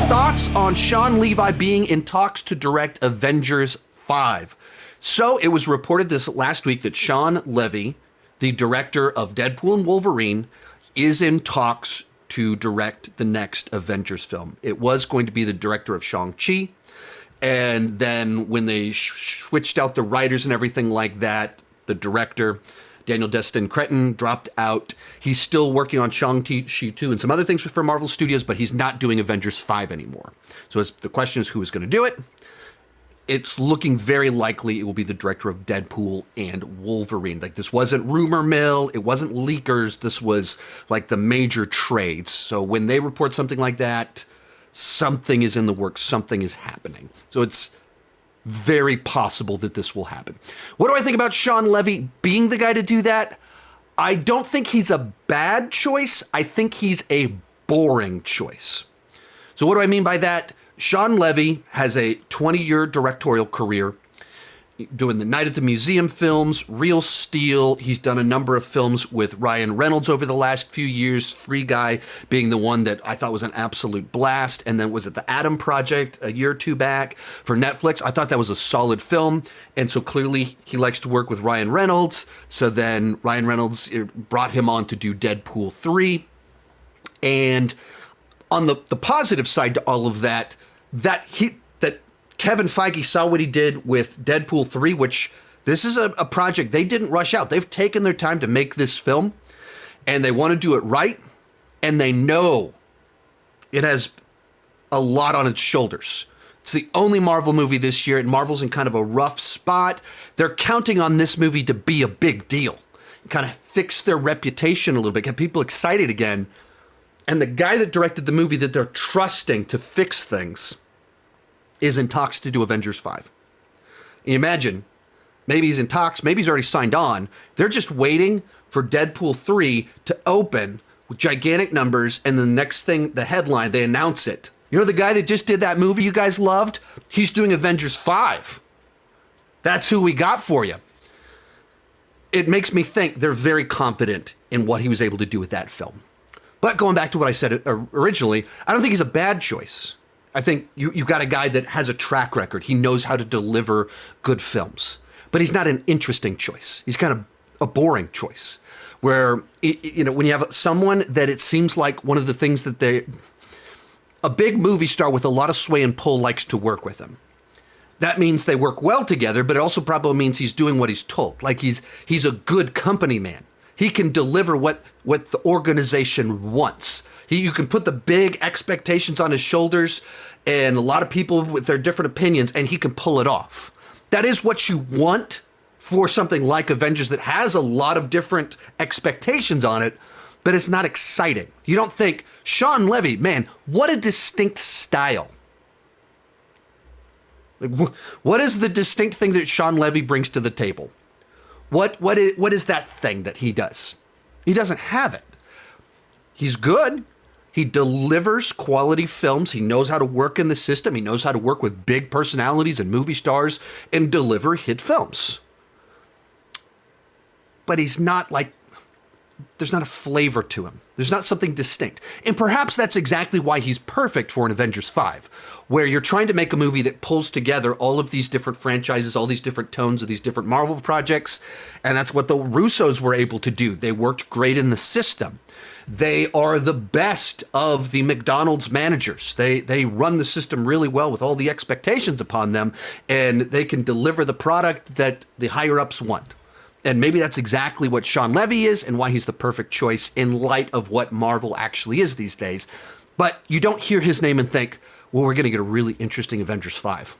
Thoughts on Shawn Levy being in talks to direct Avengers 5. So it was reported this last week that Shawn Levy, the director of Deadpool and Wolverine, is in talks to direct the next Avengers film. It was going to be the director of Shang-Chi. And then when they switched out the writers and everything like that, the director, Daniel Destin Cretton, dropped out. He's still working on Shang-Chi 2 and some other things for Marvel Studios, but he's not doing Avengers 5 anymore. So the question is who is going to do it. It's looking very likely it will be the director of Deadpool and Wolverine. Like, this wasn't rumor mill. It wasn't leakers. This was like the major trades. So when they report something like that, something is in the works. Something is happening. So it's very possible that this will happen. What do I think about Shawn Levy being the guy to do that? I don't think he's a bad choice. I think he's a boring choice. So what do I mean by that? Shawn Levy has a 20-year directorial career doing the Night at the Museum films, Real Steel. He's done a number of films with Ryan Reynolds over the last few years, Free Guy being the one that I thought was an absolute blast. And then was it The Adam Project a year or two back for Netflix? I thought that was a solid film. And so clearly he likes to work with Ryan Reynolds. So then Ryan Reynolds brought him on to do Deadpool 3. And on the positive side to all of that, that Kevin Feige saw what he did with Deadpool 3, which this is a project they didn't rush out. They've taken their time to make this film, and they want to do it right, and they know it has a lot on its shoulders. It's the only Marvel movie this year, and Marvel's in kind of a rough spot. They're counting on this movie to be a big deal, kind of fix their reputation a little bit, get people excited again. And the guy that directed the movie that they're trusting to fix things is in talks to do Avengers 5. And you imagine, maybe he's in talks, maybe he's already signed on. They're just waiting for Deadpool 3 to open with gigantic numbers, and the next thing, the headline, they announce it. You know the guy that just did that movie you guys loved? He's doing Avengers 5. That's who we got for you. It makes me think they're very confident in what he was able to do with that film. But going back to what I said originally, I don't think he's a bad choice. I think you've got a guy that has a track record. He knows how to deliver good films. But he's not an interesting choice. He's kind of a boring choice. Where, when you have someone that it seems like one of the things that a big movie star with a lot of sway and pull likes to work with him. That means they work well together, but it also probably means he's doing what he's told. Like he's a good company man. He can deliver what the organization wants. You can put the big expectations on his shoulders and a lot of people with their different opinions, and he can pull it off. That is what you want for something like Avengers that has a lot of different expectations on it, but it's not exciting. You don't think, Shawn Levy, man, what a distinct style. What is the distinct thing that Shawn Levy brings to the table? What is that thing that he does? He doesn't have it. He's good. He delivers quality films. He knows how to work in the system. He knows how to work with big personalities and movie stars and deliver hit films. But he's not there's not a flavor to him. There's not something distinct. And perhaps that's exactly why he's perfect for an Avengers 5, where you're trying to make a movie that pulls together all of these different franchises, all these different tones of these different Marvel projects. And that's what the Russos were able to do. They worked great in the system. They are the best of the McDonald's managers. They run the system really well with all the expectations upon them, and they can deliver the product that the higher-ups want. And maybe that's exactly what Shawn Levy is and why he's the perfect choice in light of what Marvel actually is these days. But you don't hear his name and think, well, we're going to get a really interesting Avengers 5.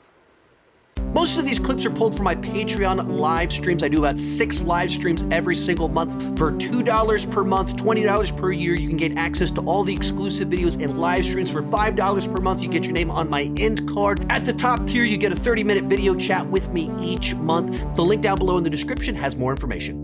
Most of these clips are pulled from my Patreon live streams. I do about 6 live streams every single month for $2 per month, $20 per year. You can get access to all the exclusive videos and live streams for $5 per month. You get your name on my end card. At the top tier, you get a 30-minute video chat with me each month. The link down below in the description has more information.